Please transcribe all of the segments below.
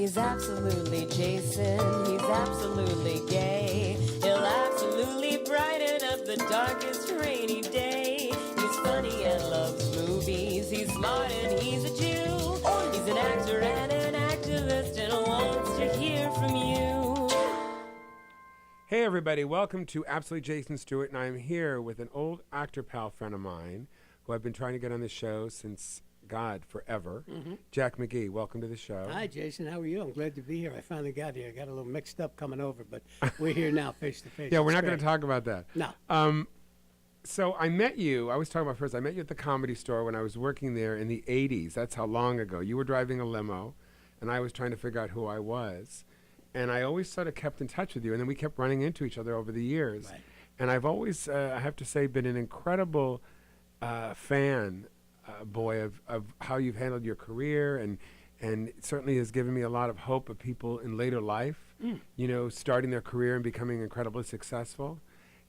He's absolutely Jason, he's absolutely gay. He'll absolutely brighten up the darkest rainy day. He's funny and loves movies, he's smart and he's a Jew. He's an actor and an activist and wants to hear from you. Hey everybody, welcome to Absolutely Jason Stuart, and I'm here with an old actor pal friend of mine who I've been trying to get on the show since, God, forever. Jack Mcgee, welcome to the show. Hi, Jason. How are you? I'm glad to be here. I finally got here. I got a little mixed up coming over, but we're here now, face to face. Yeah, we're not going to talk about that. No. So I met you, I was talking about first, I met you at the Comedy Store when I was working there in the 80s. That's how long ago. You were driving a limo, and I was trying to figure out who I was. And I always sort of kept in touch with you, and then we kept running into each other over the years. Right. And I've always, I have to say, been an incredible fan, boy, of how you've handled your career, and it certainly has given me a lot of hope of people in later life, you know, starting their career and becoming incredibly successful.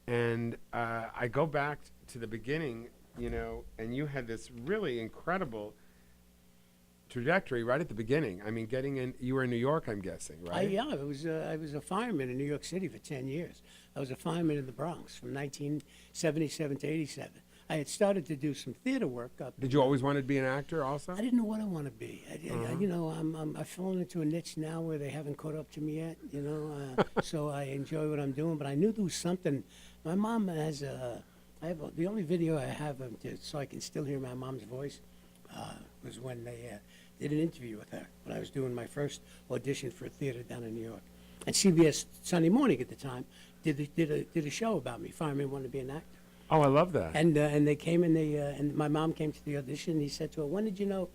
And I go back to the beginning, you know, and you had this really incredible trajectory right at the beginning. I mean, getting in, you were in New York, I'm guessing, right? Yeah, I was a fireman in New York City for 10 years. I was a fireman in the Bronx from 1977 to 87. I had started to do some theater work up. Did you always want to be an actor also? I didn't know what I want to be. You know, I've fallen into a niche now where they haven't caught up to me yet, you know, so I enjoy what I'm doing. But I knew there was something. My mom has the only video I have so I can still hear my mom's voice was when they did an interview with her when I was doing my first audition for a theater down in New York. And CBS Sunday Morning at the time did a show about me. Fireman wanted to be an actor. Oh, I love that. And they came and and my mom came to the audition. And he said to her, when did the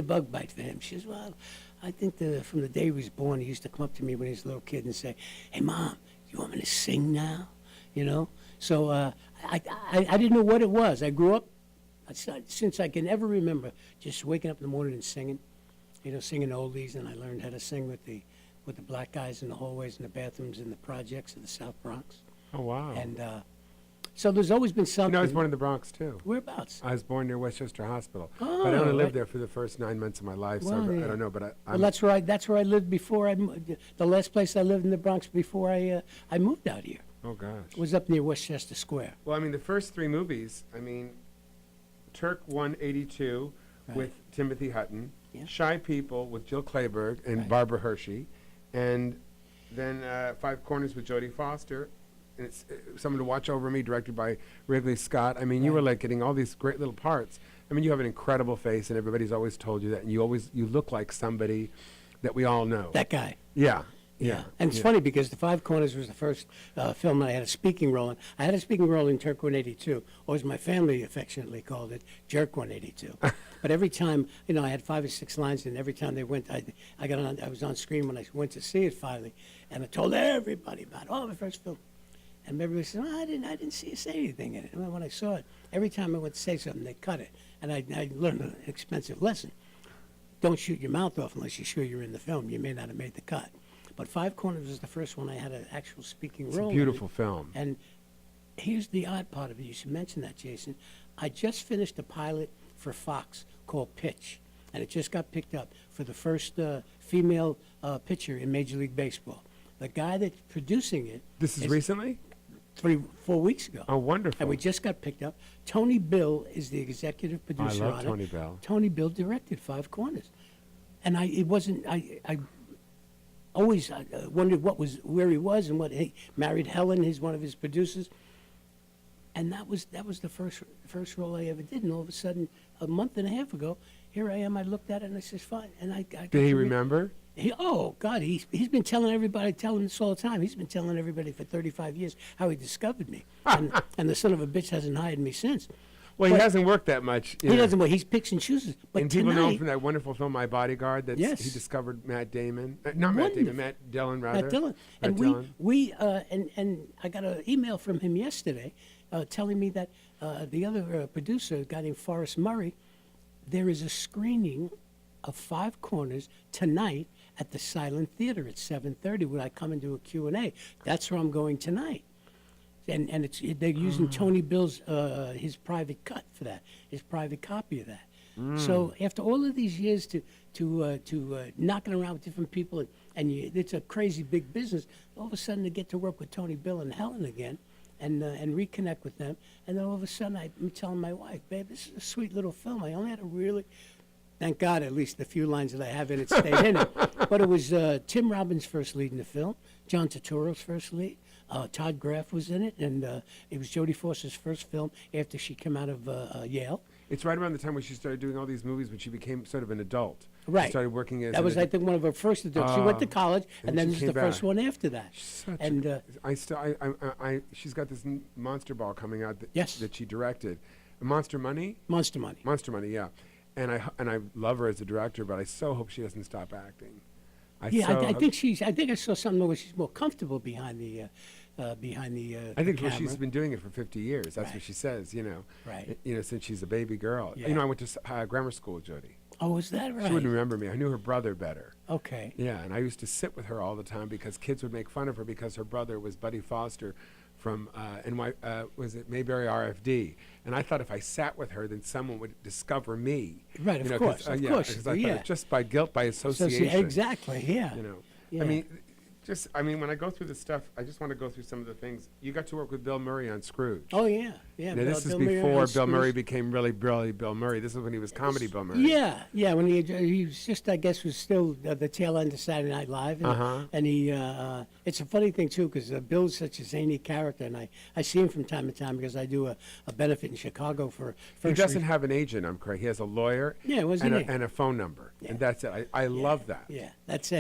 bug bite for him? She says, well, I think from the day he was born, he used to come up to me when he was a little kid and say, hey, Mom, you want me to sing now? You know? So I didn't know what it was. I grew up, since I can ever remember, just waking up in the morning and singing, you know, singing oldies. And I learned how to sing with the black guys in the hallways and the bathrooms in the projects of the South Bronx. Oh, wow. And so there's always been something. You know, I was born in the Bronx, too. Whereabouts? I was born near Westchester Hospital. Oh, but I only right. lived there for the first 9 months of my life, so Well, I don't know. But well, that's where I lived before the last place I lived in the Bronx before I moved out here. Oh, gosh. Was up near Westchester Square. Well, I mean, the first three movies, I mean, Turk 182 Right. with Timothy Hutton, Yeah. Shy People with Jill Clayburgh and Right. Barbara Hershey, and then Five Corners with Jodie Foster, and it's Someone to Watch Over Me, directed by Ridley Scott. I mean, you Right. were like getting all these great little parts. I mean, you have an incredible face, and everybody's always told you that, and you look like somebody that we all know. That guy. Yeah. Yeah. And it's funny because The Five Corners was the first film that I had a speaking role in. I had a speaking role in Turk 182, or as my family affectionately called it, Jerk 182. But every time, you know, I had 5 or 6 lines, and every time they went, I was on screen when I went to see it finally, and I told everybody about it. Oh, my first film. And everybody said, I didn't see you say anything in it. And when I saw it, every time I went to say something, they cut it. And I learned an expensive lesson. Don't shoot your mouth off unless you're sure you're in the film. You may not have made the cut. But Five Corners was the first one I had an actual speaking role. It's a beautiful film. And here's the odd part of it. You should mention that, Jason. I just finished a pilot for Fox called Pitch, and it just got picked up for the first female pitcher in Major League Baseball. The guy that's producing it. This is recently? 3-4 weeks ago. Oh, wonderful. And we just got picked up. Tony Bill is the executive producer I on love it. Tony Bill. Tony Bill directed Five Corners. And I always wondered where he was and what he married Helen, he's one of his producers. And that was the first role I ever did. And all of a sudden, a month and a half ago, here I am. I looked at it and I said, fine. And I got Did he remember? Oh God, he's been telling everybody, telling this all the time. He's been telling everybody for 35 years how he discovered me, and the son of a bitch hasn't hired me since. Well, he hasn't worked that much. He doesn't. Well, he picks and chooses. But and people know him from that wonderful film, My Bodyguard. That Yes. he discovered Matt Damon, not Matt Damon, Matt Dillon rather. Matt Dillon. And we I got an email from him yesterday, telling me that the other producer, a guy named Forrest Murray, there is a screening of Five Corners tonight at the Silent Theater at 7:30. When I come and do a Q&A, that's where I'm going tonight. And they're using Tony Bill's his private cut for that, his private copy of that. So after all of these years to knocking around with different people, it's a crazy big business. All of a sudden, to get to work with Tony, Bill, and Helen again, and reconnect with them, and then all of a sudden, I'm telling my wife, babe, this is a sweet little film. I only had to really. Thank God, at least the few lines that I have in it stayed in it. But it was Tim Robbins' first lead in the film, John Turturro's first lead. Todd Graff was in it, and it was Jodie Foster's first film after she came out of Yale. It's right around the time when she started doing all these movies when she became sort of an adult. Right. She started working as that was, I think, one of her first adults. She went to college, and then she this is came the first back. one after that. She's got this Monster Ball coming out Yes. that she directed. Monster Money? Monster Money. Monster Money, yeah. And I love her as a director, but I so hope she doesn't stop acting. I think I saw something where she's more comfortable behind the I think camera. she's been doing it for 50 years. That's Right. what she says, Right. Since she's a baby girl. Yeah. I went to grammar school with Jodie. Oh, is that right? She wouldn't remember me. I knew her brother better. Okay. Yeah, and I used to sit with her all the time because kids would make fun of her because her brother was Buddy Foster from was it Mayberry RFD? And I thought if I sat with her, then someone would discover me. Right, of course, of course, Because I yeah. thought just by guilt, by association. Exactly, yeah. Yeah. I mean, when I go through the stuff, I just want to go through some of the things. You got to work with Bill Murray on Scrooge. Oh, yeah. Now, this is before Bill Murray became really Bill Murray. This is when he was comedy Bill Murray. Yeah. When he was just, I guess, was still the tail end of Saturday Night Live. And he, it's a funny thing, too, because Bill's such a zany character, and I see him from time to time because I do a benefit in Chicago for He doesn't have an agent, I'm correct. He has a lawyer and a phone number, and that's it. I love that. Yeah, that's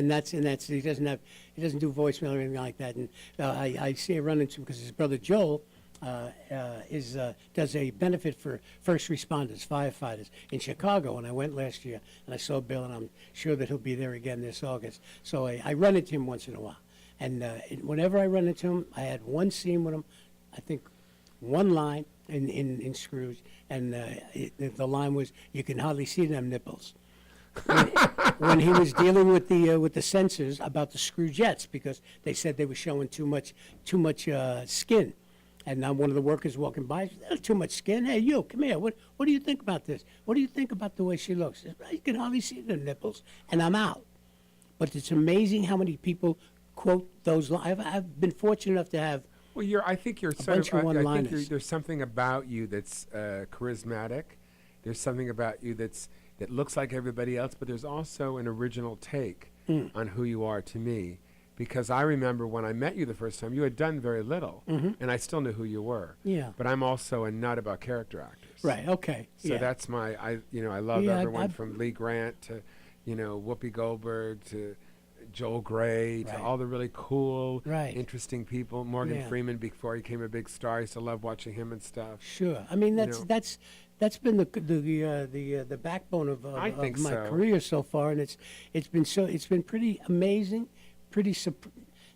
he doesn't do voicemail or anything like that. And I see him run into because his brother Joel does a benefit for first responders, firefighters in Chicago. And I went last year and I saw Bill, and I'm sure that he'll be there again this August. So I run into him once in a while, and whenever I run into him, I had one scene with him. I think one line in Scrooge, and the line was, "You can hardly see them nipples." when he was dealing with the censors about the Scroogettes, because they said they were showing too much skin, and now one of the workers walking by said, "Too much skin? Hey, you, come here. What do you think about this? What do you think about the way she looks?" "You can hardly see the nipples," and I'm out. But it's amazing how many people quote those lines. I've been fortunate enough to have. Well, I think you're bunch of one-liners. there's something about you that's charismatic. There's something about you that looks like everybody else, but there's also an original take on who you are to me. Because I remember when I met you the first time, you had done very little, and I still knew who you were. Yeah. But I'm also a nut about character actors. Right. Okay. So yeah. that's I love Yeah, everyone from Lee Grant to, Whoopi Goldberg to Joel Grey to Right. all the really cool, Right. interesting people. Morgan Yeah. Freeman, before he became a big star, I used to love watching him and stuff. Sure. I mean, that's been the backbone of I think my so. career so far, and it's been pretty amazing, pretty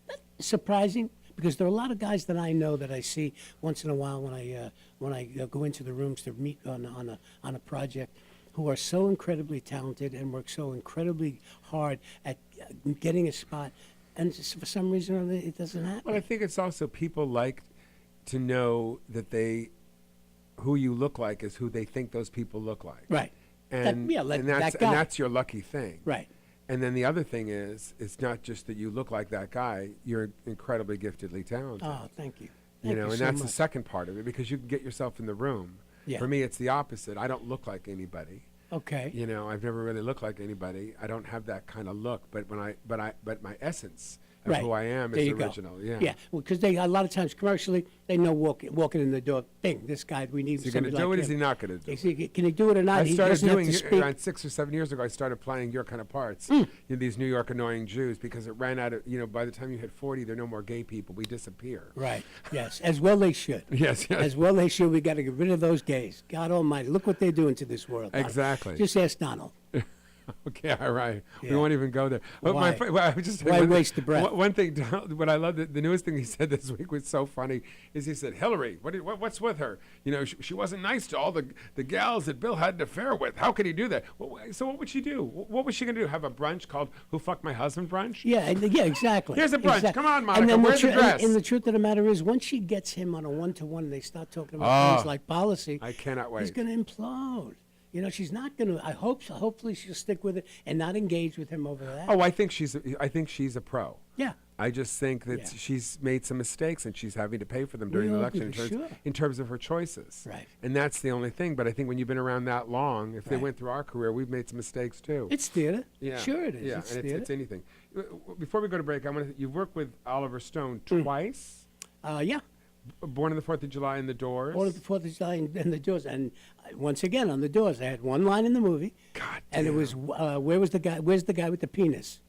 not surprising, because there are a lot of guys that I know that I see once in a while when I go into the rooms to meet on a project, who are so incredibly talented and work so incredibly hard at getting a spot, and just for some reason or other, it doesn't happen. Well, I think it's also people like to know that who you look like is who they think those people look like. Right. And, like and that guy. that's your lucky thing. Right. And then the other thing is, it's not just that you look like that guy, you're incredibly giftedly talented. Oh, thank you. Thank you and so that's the much. second part of it, because you can get yourself in the room. Yeah. For me, it's the opposite. I don't look like anybody. Okay. I've never really looked like anybody. I don't have that kind of look, but but my essence of Right. who I am There is you go. original. Yeah. Yeah, well, because a lot of times commercially, they know walking in the door, bing, this guy, we need Is he going somebody to do like it? Is he him. not going to do it? Can he do it or not? I He started doesn't have doing to speak. around 6 or 7 years ago. I started playing your kind of parts. These New York annoying Jews, because it ran out of. By the time you hit 40, there are no more gay people. We disappear. Right, yes, as well they should. Yes. As well they should. We got to get rid of those gays. God almighty, look what they're doing to this world. Exactly. Just ask Donald. Okay, all right. We Yeah. won't even go there. But Why? I was just Why waste the breath? One thing, what I love, the newest thing he said this week was so funny, is he said, Hillary, what's with her? She wasn't nice to all the gals that Bill had an affair with. How could he do that? So what would she do? What was she going to do? Have a brunch called Who Fucked My Husband brunch? Yeah, exactly. Here's a brunch. Exactly. Come on, Monica, And then wear the dress. And the truth of the matter is, once she gets him on a one-to-one, and they start talking about things like policy, I cannot wait. he's going to implode. You know, she's not going to. I hope so. Hopefully, she'll stick with it and not engage with him over that. Oh, I think she's a pro. Yeah. I just think that Yeah. she's made some mistakes and she's having to pay for them during the all election do, sure. in terms of her choices. Right. And that's the only thing. But I think when you've been around that long, if they Right. went through our career, we've made some mistakes too. It's theater. Yeah. Sure it is. Yeah, It's and theater. it's anything. Before we go to break, you've worked with Oliver Stone Mm. twice. Yeah. Born on the 4th of July and The Doors. Born on the 4th of July and The Doors. And once again, on The Doors, I had one line in the movie. God And it damn. was, where's the guy with the penis?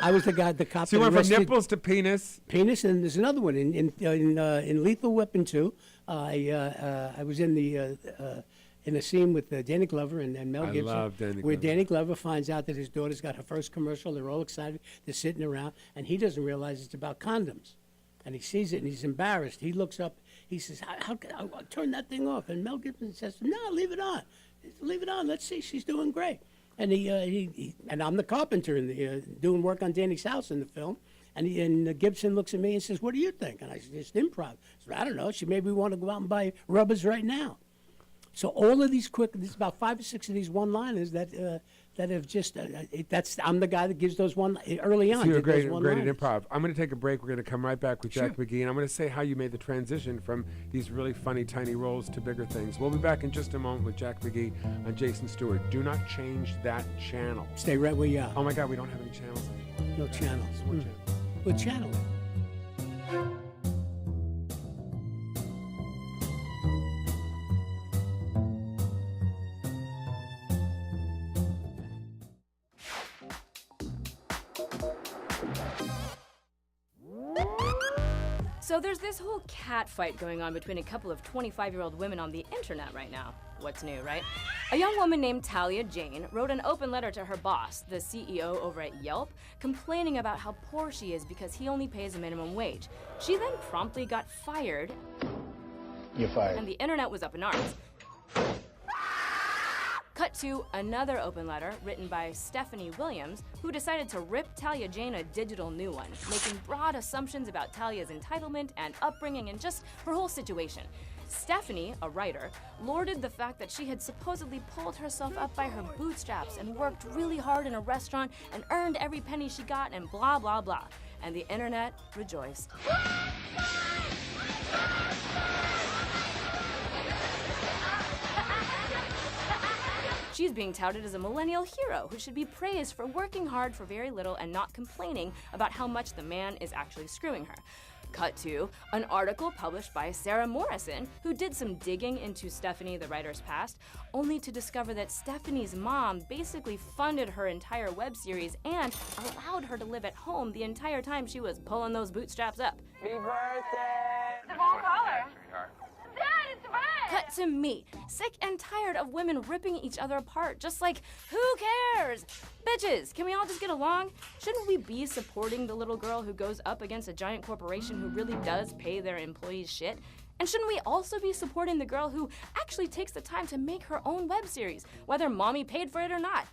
I was the cop. So you that went from arrested nipples to penis. penis, and there's another one in Lethal Weapon 2. I was in a scene with Danny Glover and Mel I Gibson, love Danny where Glover. Danny Glover finds out that his daughter's got her first commercial. They're all excited. They're sitting around, and he doesn't realize it's about condoms. And he sees it, and he's embarrassed. He looks up. He says, "How can I turn that thing off?" And Mel Gibson says, "No, leave it on. Leave it on. Let's see. She's doing great." And and I'm the carpenter doing work on Danny's house in the film. And Gibson looks at me and says, "What do you think?" And I said, "It's improv." I said, "I don't know. She maybe want to go out and buy rubbers right now." So all of these there's about 5 or 6 of these one-liners that have just I'm the guy that gives those early on. So you're did those great at one-liners. improv. I'm going to take a break. We're going to come right back with Jack Sure. McGee, and I'm going to say how you made the transition from these really funny, tiny roles to bigger things. We'll be back in just a moment with Jack McGee on Jason Stuart. Do not change that channel. Stay right where you are. Oh my God, we don't have any channels anymore. No channels. What Mm. channel? What channel? So there's this whole cat fight going on between a couple of 25-year-old women on the internet right now. What's new, right? A young woman named Talia Jane wrote an open letter to her boss, the CEO over at Yelp, complaining about how poor she is because he only pays a minimum wage. She then promptly got fired. You're fired. And the internet was up in arms. Cut to another open letter written by Stephanie Williams, who decided to rip Talia Jane a digital new one, making broad assumptions about Talia's entitlement and upbringing and just her whole situation. Stephanie, a writer, lauded the fact that she had supposedly pulled herself up by her bootstraps and worked really hard in a restaurant and earned every penny she got and blah, blah, blah. And the internet rejoiced. She's being touted as a millennial hero who should be praised for working hard for very little and not complaining about how much the man is actually screwing her. Cut to an article published by Sarah Morrison, who did some digging into Stephanie, the writer's past, only to discover that Stephanie's mom basically funded her entire web series and allowed her to live at home the entire time she was pulling those bootstraps up. Happy birthday! The wrong color. Dad, it's red! Cut to me, sick and tired of women ripping each other apart, just like, who cares? Bitches, can we all just get along? Shouldn't we be supporting the little girl who goes up against a giant corporation who really does pay their employees shit? And shouldn't we also be supporting the girl who actually takes the time to make her own web series, whether mommy paid for it or not?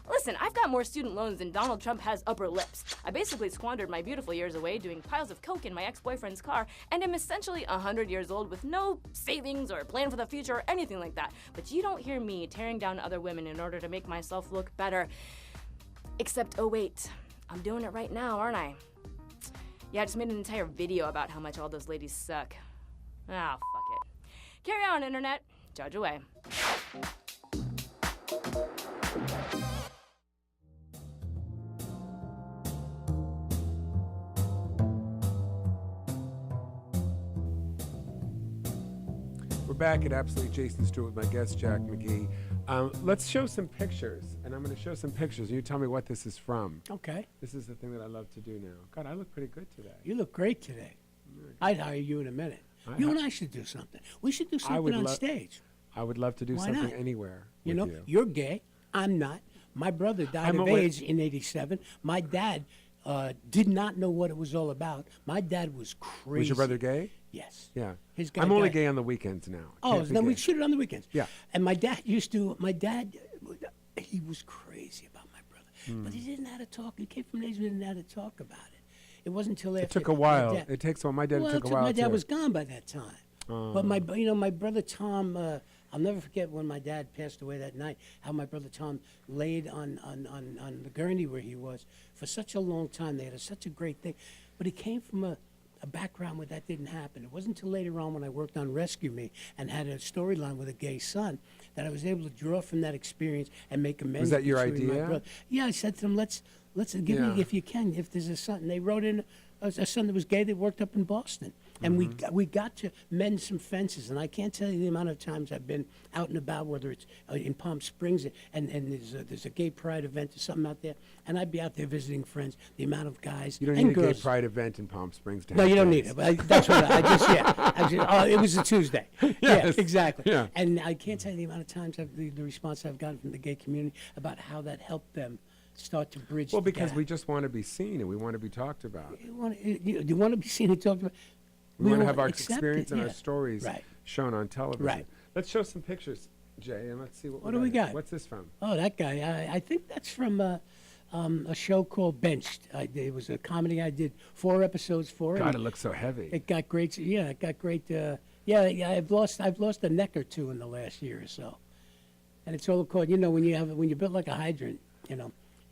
Listen, I've got more student loans than Donald Trump has upper lips. I basically squandered my beautiful years away doing piles of coke in my ex-boyfriend's car, and am essentially 100 years old with no savings or plan for the future or anything like that. But you don't hear me tearing down other women in order to make myself look better. Except, oh wait, I'm doing it right now, aren't I? Yeah, I just made an entire video about how much all those ladies suck. Ah, fuck it. Carry on, internet. Judge away. We're back at Absolutely Jason Stuart with my guest, Jack McGee. Let's show some pictures, and I'm going to show some pictures, and you tell me what this is from. Okay. This is the thing that I love to do now. God, I look pretty good today. You look great today. I'd hire you in a minute. I You ha- and I should do something. We should do I would something on lo- stage. I would love to do Why something not? anywhere You with know, you. you're gay. I'm not. My brother died I'm of aware- AIDS in '87. My dad did not know what it was all about. My dad was crazy. Was your brother gay? Yes. Yeah. His guy I'm only died- gay on the weekends now. Oh, Can't be then we gay. shoot it on the weekends. Yeah. And my dad he was crazy about my brother. Hmm. But he didn't know how to talk. He came from an age where he didn't know how to talk about it. It wasn't until after. It took a my while. dad- It takes a while. My dad well, took a while my dad too. was gone by that time. But my brother Tom I'll never forget when my dad passed away that night, how my brother Tom laid on the gurney where he was for such a long time. They had such a great thing. But he came from a background where that didn't happen. It wasn't until later on when I worked on Rescue Me and had a storyline with a gay son that I was able to draw from that experience and make amends. Was that your between my idea? brother. Yeah, I said to them, let's give Yeah. me, if you can, if there's a son. And they wrote in a son that was gay that worked up in Boston. And we got to mend some fences. And I can't tell you the amount of times I've been out and about, whether it's in Palm Springs and there's a gay pride event or something out there, and I'd be out there visiting friends. The amount of guys You don't and need a girls. gay pride event in Palm Springs to No, have you don't gays. need it. But that's what I just oh, it was a Tuesday. Yes. Yeah, exactly. Yeah. And I can't tell you the amount of times the response I've gotten from the gay community about how that helped them start to bridge. Well, the because gap. we just want to be seen and we want to be talked about. You want to be seen and talked about. We want to have our accept it, experience and yeah. our stories Right. shown on television. Right. Let's show some pictures, Jay, and let's see what do we here. got? What's this from? Oh, that guy. I think that's from a show called Benched. It was a comedy I did 4 episodes for. God, and it looks so heavy. It got great. Yeah, it got great. Yeah, I've lost a neck or 2 in the last year or so, and it's all called. When you're built like a hydrant,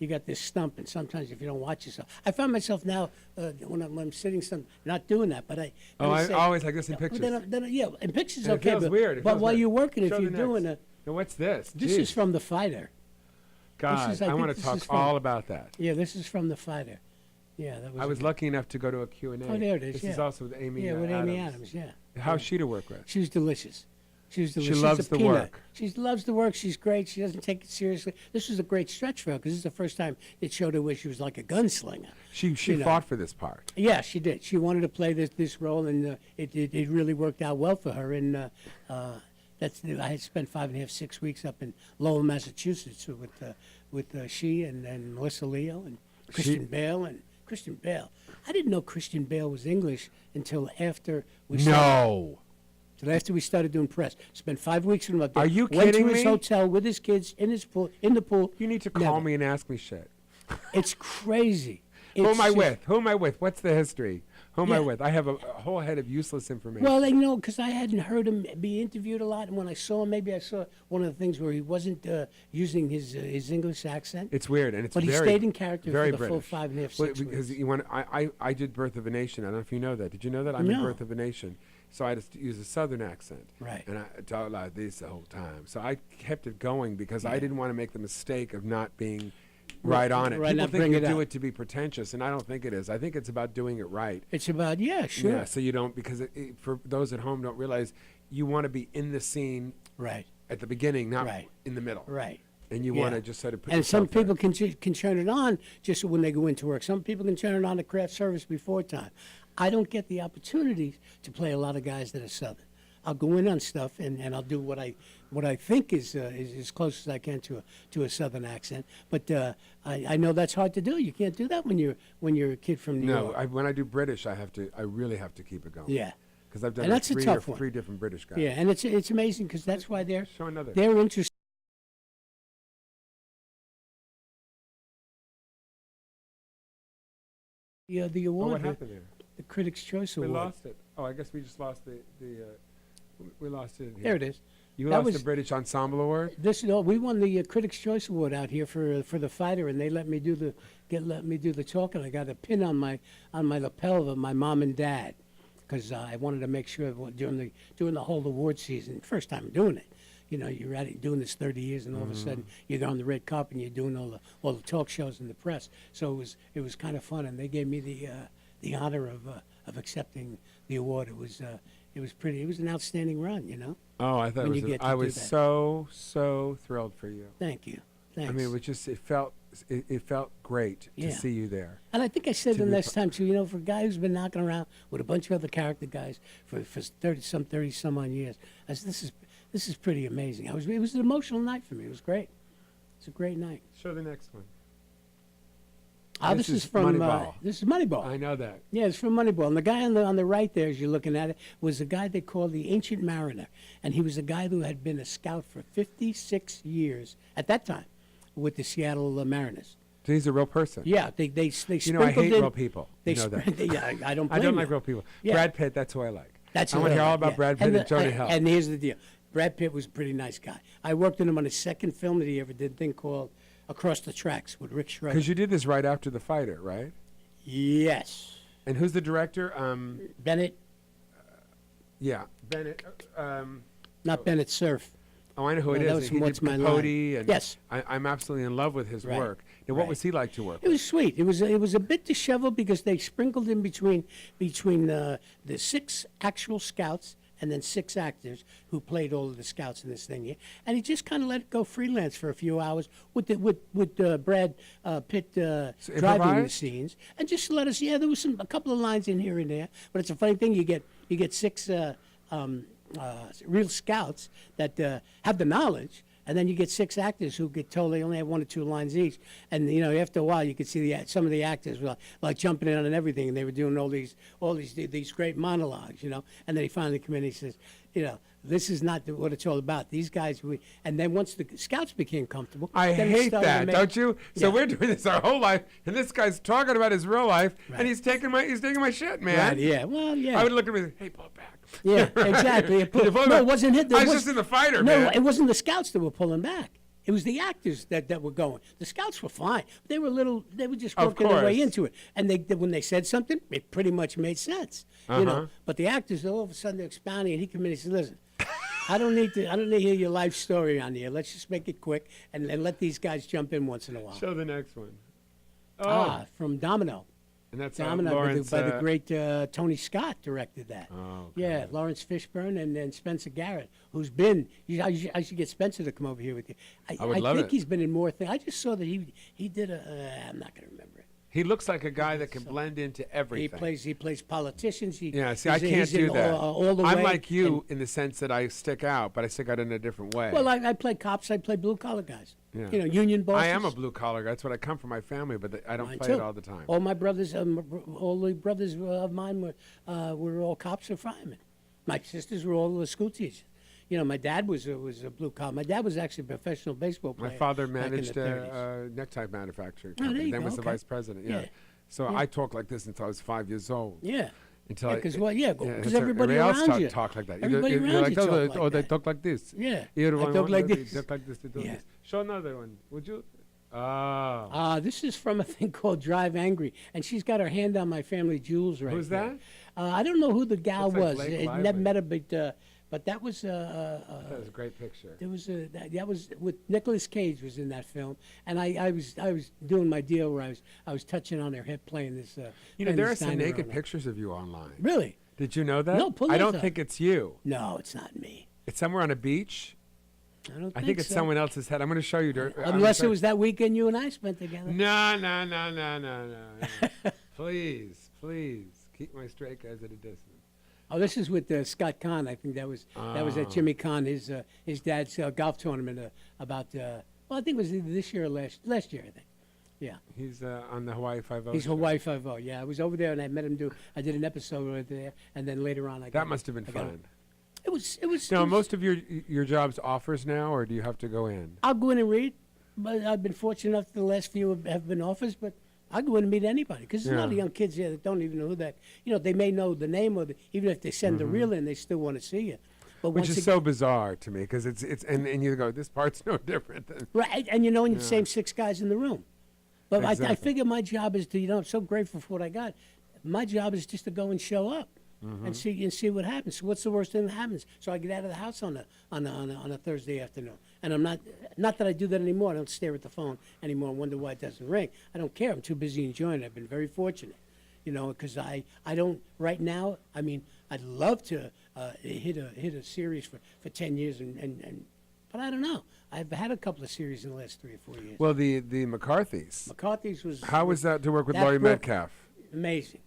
you got this stump, and sometimes if you don't watch yourself, I find myself now when I'm sitting, not doing that, but I. I say- always like this in But pictures. yeah, in pictures And okay, it feels but, weird. It but feels while weird. you're working, Show if you're the doing next. Now, what's this? this Jeez. is from The Fighter. God, I I want think to this is talk from- all about that. Yeah, this is from The Fighter. Yeah, that was. I was a- lucky enough to go to a Q&A. Oh, there it is, This yeah. is also with Amy Yeah, with Adams. Amy Adams. Yeah. How's she to work with? She was delicious. She was delicious. loves She's a the peanut. work. She loves the work. She's great. She doesn't take it seriously. This was a great stretch for her because this is the first time it showed her where she was like a gunslinger. She You know. fought for this part. Yeah, she did. She wanted to play this role, and it really worked out well for her. And I had spent 5.5, 6 weeks up in Lowell, Massachusetts with she and Melissa Leo and Christian Bale and Christian Bale. I didn't know Christian Bale was English until after we started. No. Till after we started doing press. Spent 5 weeks with him up there. Are you Went kidding to his me? hotel with his kids in the pool. You need to call Never. me and ask me shit. It's crazy. Who am I It's with? Who am I with? What's the history? Who am I Yeah. with? I have a whole head of useless information. Well, because I hadn't heard him be interviewed a lot, and when I saw him, maybe I saw one of the things where he wasn't using his English accent. It's weird, and it's But he very, stayed in character very for the British. full 5.5, Well, 6 because weeks. you want, I did Birth of a Nation. I don't know if you know that. Did you know that? I'm in No. Birth of a Nation. So I just use a Southern accent. Right. And I talk like this the whole time. So I kept it going because I didn't want to make the mistake of not being right on it. Right, People not think bring you it do up. it to be pretentious, and I don't think it is. I think it's about doing it right. It's about, sure. Yeah, so you don't, because for those at home don't realize, you want to be in the scene Right, at the beginning, not Right. in the middle. right. And you Yeah. want to just sort of put And some yourself there. people can turn it on just when they go into work. Some people can turn it on to craft service before time. I don't get the opportunities to play a lot of guys that are Southern. I'll go in on stuff and I'll do what I think is as close as I can to a Southern accent. But I know that's hard to do. You can't do that when you're a kid from New No, York. when I do British, I really have to keep it going. Yeah. Because I've done And like that's a three tough one. three different British guys. Yeah, and it's amazing because that's why they're Show another. interested. Yeah, the Oh, award, what happened there? the Critics' Choice We Award. lost it. Oh, I guess we just lost we lost it. Here. There it is. You That lost was- the British Ensemble Award? We won the Critics' Choice Award out here for The Fighter, and they let me do the talk, and I got a pin on my lapel of my mom and dad, because I wanted to make sure during the whole award season, first time doing it. You're at it doing this 30 years, and all of a sudden you're on the red carpet and you're doing all the talk shows and the press. So it was kind of fun, and they gave me the honor of accepting the award. It was an outstanding run. Oh, I thought When it you was. get to I do was that. so thrilled for you. Thank you. Thanks. I mean, it felt great to Yeah. see you there. And I think I said to the be next time too. For a guy who's been knocking around with a bunch of other character guys for 30 some odd years, I said, this is pretty amazing. It was an emotional night for me. It was great. It's a great night. Show the next one. This This is is from Moneyball. This is Moneyball. I know that. Yeah, it's from Moneyball. And the guy on the right there, as you're looking at it, was a guy they called the Ancient Mariner. And he was a guy who had been a scout for 56 years at that time with the Seattle Mariners. So he's a real person. Yeah, they You sprinkled know, I hate in- real people. They You know that. yeah, I don't blame I don't you. like real people. Yeah. Brad Pitt, that's who I like. That's I who want to hear all about yeah. Brad Pitt and Jodie And here's the deal. Brad Pitt was a pretty nice guy. I worked with him on his second film that he ever did, a thing called Across the Tracks with Rick Schroeder. Because you did this right after The Fighter, right? Yes. And who's the director? Bennett, Yeah, Bennett. not Bennett Cerf. Oh, I know who No, it that is. was He from did What's My Capote, Line. and Yes. I'm absolutely in love with his Right. work. Now, what Right. was he like to work It with? was sweet. It was a bit disheveled because they sprinkled in between the 6 actual scouts and then 6 actors who played all of the scouts in this thing here, and he just kind of let it go freelance for a few hours with Brad Pitt driving the improvised? scenes, and just let us. Yeah, there was a couple of lines in here and there, but it's a funny thing. You get 6 real scouts that have the knowledge. And then you get 6 actors who get told they only have 1 or 2 lines each. And, after a while, you could see some of the actors were like jumping in on everything. And they were doing all these great monologues, And then he finally come in and he says, this is not what it's all about. These guys, and then once the scouts became comfortable. I then he hate started to that, make- don't you? So Yeah. we're doing this our whole life, and this guy's talking about his real life, Right. and he's taking my shit, man. Right, yeah. Well, yeah. I would look at him and say, hey, pull it back. Yeah, exactly. Can you pull No, back? it wasn't him. I was just in The Fighter, no, man. it wasn't the scouts that were pulling back. It was the actors that were going. The scouts were fine. They were just Of working their way course. into it. And when they said something, it pretty much made sense. Uh-huh. But the actors, all of a sudden, they're expounding, and he came in and said, listen, I don't need to hear your life story on here. Let's just make it quick and let these guys jump in once in a while. Show the next one. Oh, From Domino. and that's Domino Lawrence. by the great Tony Scott directed that. Oh, Yeah, Lawrence Fishburne and then Spencer Garrett, who's been. I should get Spencer to come over here with you. I would love think it. he's been in more things. I just saw that he did a. I'm not going to remember it. He looks like a guy that can blend into He everything. plays politicians. Yeah, see, I can't he's do in that. all the I'm way. like you in the sense that I stick out, but I stick out in a different way. Well, I play cops. I play blue collar guys. Yeah. Union bosses. I am a blue collar guy. That's what I come from my family, but I don't Mine play too. it all the time. All my brothers, all the brothers of mine were all cops or firemen. My sisters were all school teachers. My dad was a blue collar. My dad was actually a professional baseball player. My father back in managed the 30s. a necktie manufacturing Oh, there company. you Then go, was the okay. vice president. Yeah. Yeah. So I talked like this until I was 5 years old. Yeah. Until Because that's everybody else around you. talk like that. Everybody You're around like, you talk like oh, they that. talk like this. Yeah. You I talk like they this. talk like this. They do Yeah. this. Show another one, would you? Ah. This is from a thing called Drive Angry, and she's got her hand on my family jewels right Who's there. that? I don't know who the gal Looks like was. Blake I never Lively. met her, but that was That was a great picture. there was that was with Nicolas Cage was in that film, and I was doing my deal where I was touching on her hip playing this. There playing are this some diner naked on her. pictures of you online. Really? Did you know that? No, pull I those don't up. think it's you. No, it's not me. It's somewhere on a beach. I think it's so. someone else's head. I'm going to show you. Unless it was that weekend you and I spent together. No. Please, keep my straight guys at a distance. Oh, this is with Scott Kahn. I think that was at Jimmy Kahn, his dad's golf tournament about. Well, I think it was either this year or last year. I think. Yeah. He's on the Hawaii Five-0. He's show. Hawaii Five-0. Yeah, I was over there and I met him. I did an episode right there, and then later on That must have been I got fun. It was. It was. Now, it was- most of your jobs offers now, or do you have to go in? I'll go in and read, but I've been fortunate enough. The last few have been offers, but I'll go in and meet anybody because there's a lot of Yeah. young kids here that don't even know who that. They may know the name of even if they send the reel in, they still want to see you. But Which once is again, so bizarre to me because it's and you go, this part's no different than. right, and and the same 6 guys in the room. But I Exactly. figure my job is to, I'm so grateful for what I got. My job is just to go and show up and see what happens. So what's the worst thing that happens? So I get out of the house on a Thursday afternoon, and I'm not that I do that anymore. I don't stare at the phone anymore and wonder why it doesn't ring. I don't care. I'm too busy enjoying it. I've been very fortunate, because I don't right now. I mean, I'd love to hit a series for 10 years but I don't know. I've had a couple of series in the last 3 or 4 years. Well, the McCarthy's. McCarthy's was. How was that to work with that Laurie broke- Metcalf? Amazing.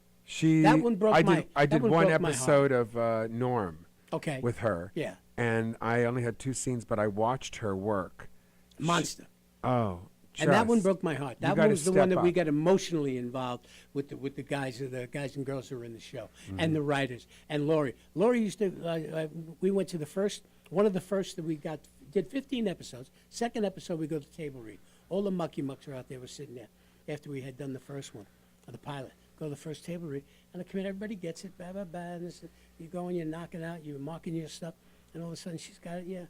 That one broke I did. my- I that did one one broke my episode of Norm Okay. with her. Yeah. And I only had 2 scenes, but I watched her work. Monster. Oh. And that one just- broke my heart. you That gotta one was the one step that we up. got emotionally involved with the guys and girls who were in the show and the writers and Laurie. Laurie used to. We went to one of the first that we did 15 episodes. Second episode we go to table read. All the mucky mucks were out there. Were sitting there after we had done the first one, the pilot. Go to the first table read, and I come in. Everybody gets it. Blah blah blah. And you go and you're knocking out. You're marking your stuff. And all of a sudden she's got it, yeah.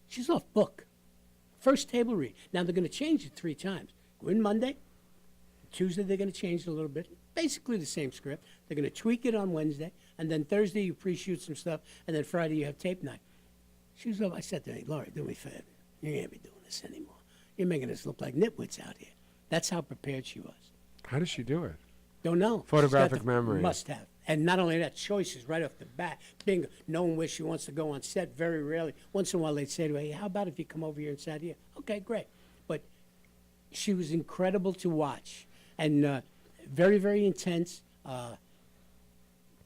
She's off book. First table read. Now they're going to change it 3 times. Go in Monday. Tuesday they're going to change it a little bit. Basically the same script. They're going to tweak it on Wednesday. And then Thursday you pre-shoot some stuff. And then Friday you have tape night. She was over. I said to her, Laura, do me a favor. You can't be doing this anymore. You're making us look like nitwits out here. That's how prepared she was. How does she do it? Don't know. Photographic memory. Must have. And not only that, choices right off the bat. Being knowing where she wants to go on set very rarely. Once in a while they'd say to her, hey, how about if you come over here and sat here? Okay, great. But she was incredible to watch. And very, very intense.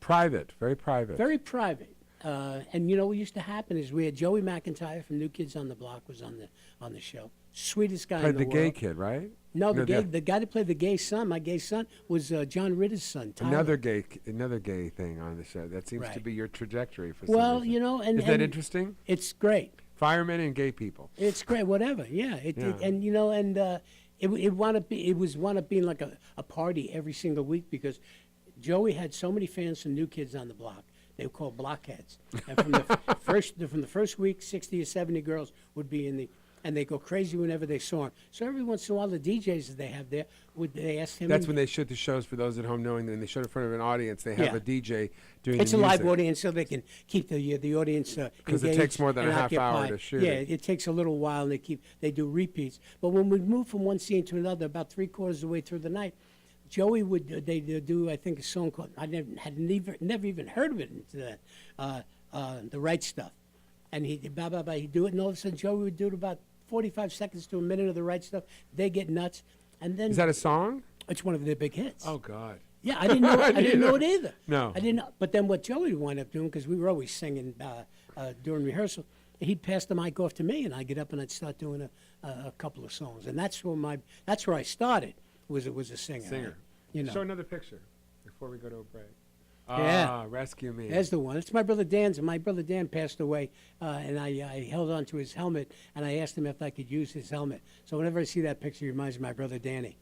Private, very private. Very private. And you know what used to happen is we had Joey McIntyre from New Kids on the Block was on the show. Sweetest guy Played in the the world. gay kid, right? No, the guy that played the gay son, my gay son, was John Ritter's son, Tyler. Another gay thing on the show. That seems to Right. be your trajectory for some Well, reason. you know, and Is that and interesting? It's great. Firemen and gay people. It's great, whatever. Yeah, and you know, and it wound up being like a party every single week because Joey had so many fans from New Kids on the Block. They were called blockheads. And from the first week, 60 or 70 girls would be in the, and they go crazy whenever they saw him. So every once in a while, the DJs that they have there they ask him. That's when they shoot the shows for those at home knowing that when they show it in front of an audience, they have Yeah. a DJ doing It's the a live music. audience, so they can keep the audience Because it engaged takes more than and a half hour occupied. to shoot Yeah, it. it takes a little while, and they do repeats. But when we move from one scene to another, about 3/4 of the way through the night, Joey would they do I think a song called I never even heard of it until that, the right stuff, and he'd do it, and all of a sudden Joey would do it about 45 seconds to a minute of the right stuff. They get nuts, and then Is that a song? it's one of their big hits. Oh, God. Yeah, I didn't know. I didn't know it either. No. I didn't know. But then what Joey wound up doing, because we were always singing during rehearsal, he'd pass the mic off to me, and I'd get up and I'd start doing a couple of songs, and that's where I started. Was a singer. Singer. You know. Show another picture before we go to a break. Yeah. Ah, Rescue Me. There's the one. It's my brother Dan's, and my brother Dan passed away, and I held on to his helmet, and I asked him if I could use his helmet. So whenever I see that picture, it reminds me of my brother Danny.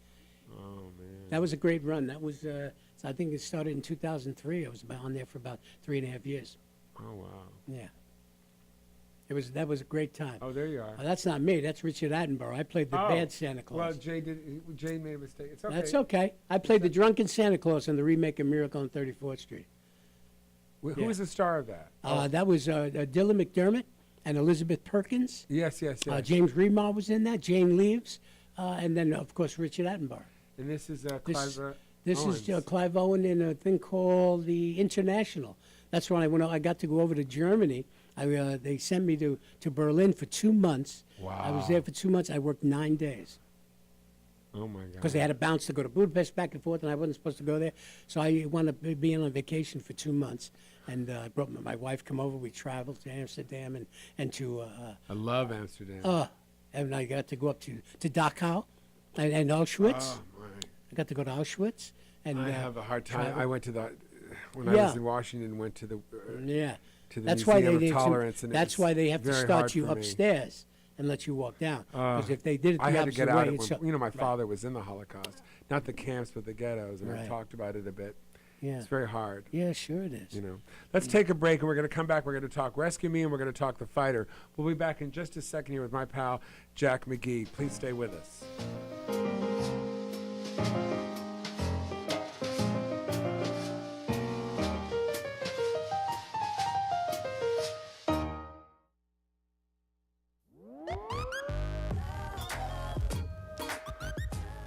Oh, man. That was a great run. That was, I think it started in 2003. I was on there for about 3.5 years. Oh, wow. Yeah. That was a great time. Oh, there you are. That's not me. That's Richard Attenborough. I played the bad Santa Claus. Well, Jay made a mistake. It's okay. That's okay. I played the drunken Santa Claus in the remake of Miracle on 34th Street. Who Yeah. was the star of that? That was Dylan McDermott and Elizabeth Perkins. Yes. James Remar was in that. Jane Leaves. And then, of course, Richard Attenborough. And this is This- Clive This Owens. is Clive Owen in a thing called the International. That's when I got to go over to Germany. They sent me to Berlin for 2 months. Wow. I was there for 2 months. I worked 9 days Oh, my God. because they had a bounce to go to Budapest back and forth, and I wasn't supposed to go there. So I wound up being on vacation for 2 months. And I brought my wife come over. We traveled to Amsterdam and to I love Amsterdam. and I got to go up to Dachau and Auschwitz. Oh, my. I got to go to Auschwitz. And I have a hard time. travel. I went to when I Yeah. was in Washington, went to the Yeah. to the That's why Museum they of Tolerance. And That's it's why they have to very start hard you for me. upstairs and let you walk down. Because if they did it the I had to opposite get way, out of it's it. My right. father was in the Holocaust, not the camps, but the ghettos, and I Right. talked about it a bit. Yeah. It's very hard. Yeah, sure it is. You know. Let's take a break, and we're going to come back. We're going to talk Rescue Me, and we're going to talk The Fighter. We'll be back in just a second here with my pal, Jack Mcgee. Please stay with us.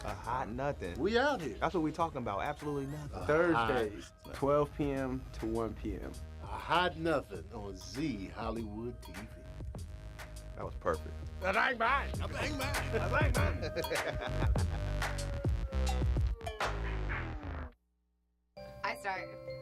A hot nothing. We out here. That's what we talking about. Absolutely nothing. Thursdays, 12 p.m. to 1 p.m. A hot nothing on Z Hollywood TV. That was perfect. Bang bang. Bang bang. Bang bang. I start.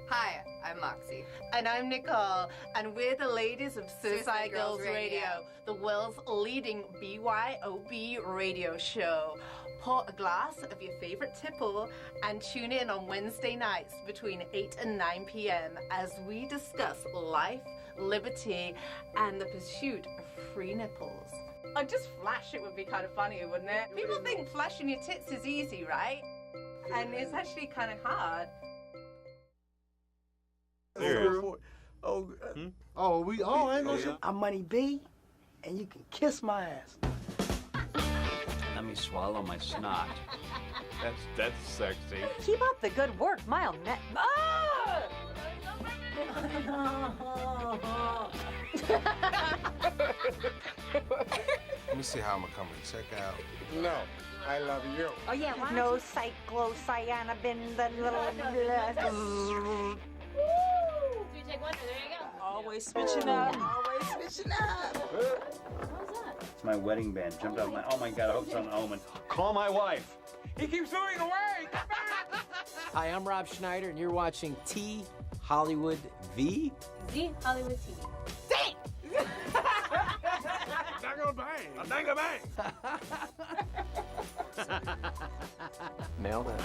Hi, I'm Moxie. And I'm Nicole, and we're the ladies of Suicide Girls Radio, the world's leading BYOB radio show. Pour a glass of your favorite tipple and tune in on Wednesday nights between 8 and 9 p.m. as we discuss life, liberty, and the pursuit of free nipples. Oh, just flash it would be kind of funny, wouldn't it? People think flashing your tits is easy, right? And it's actually kind of hard. Oh, I ain't no shit. I'm Money B, and you can kiss my ass. Let me swallow my snot. That's sexy. Keep up the good work, Mile Net. Ah! Let me see how I'm gonna come and check out. No, I love you. Oh yeah, no cyclocyanabin, the little. You take one, there you go. Always switching up. Always switching up. What was that? It's my wedding band. Jumped out my. Oh my God! I hope it's not an omen. Call my wife. He keeps moving away. Hi, I'm Rob Schneider, and you're watching T Hollywood V. Z Hollywood TV. Dango bang. A dango bang. Nailed it.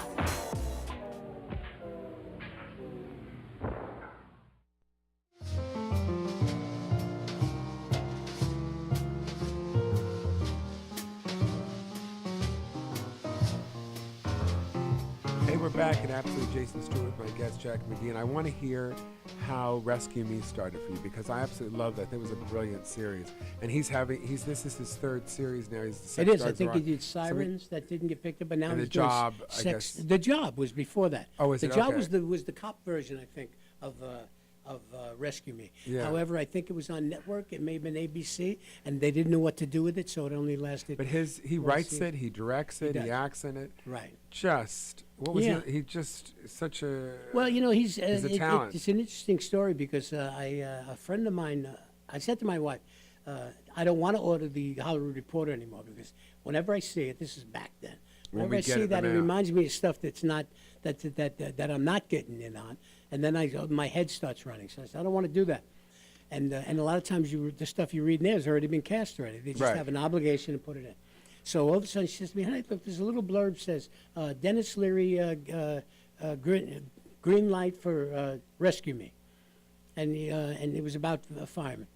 Hey, we're back at Absolute Jason Stuart with my guest Jack Mcgee, and I want to hear how Rescue Me started for you because I absolutely love that. I think it was a brilliant series, and this is his third series now. He's the It Sex is. I Guards think he Rock. did Sirens that didn't get picked up, but now And he's The doing Job, I Sex. guess. The Job was before that. Oh, is the it? Job Okay. was the cop version, I think, of Rescue Me. Yeah. However, I think it was on network. It may have been ABC, and they didn't know what to do with it, so it only lasted. But he one writes season. it, he directs it, he does. acts in it. Right. What was Yeah. he just such a. Well, you know, he's a talent. it's an interesting story because a friend of mine, I said to my wife, I don't want to order the Hollywood Reporter anymore because whenever I see it, this is back then. When Whenever we I get see it that, it now. reminds me of stuff that's not that I'm not getting in on, and then my head starts running. So I said, I don't want to do that. And a lot of times the stuff you read in there has already been cast already. They just Right. have an obligation to put it in. So all of a sudden she says to me, "Honey, look, there's a little blurb says Dennis Leary green light for Rescue Me," and it was about a fireman.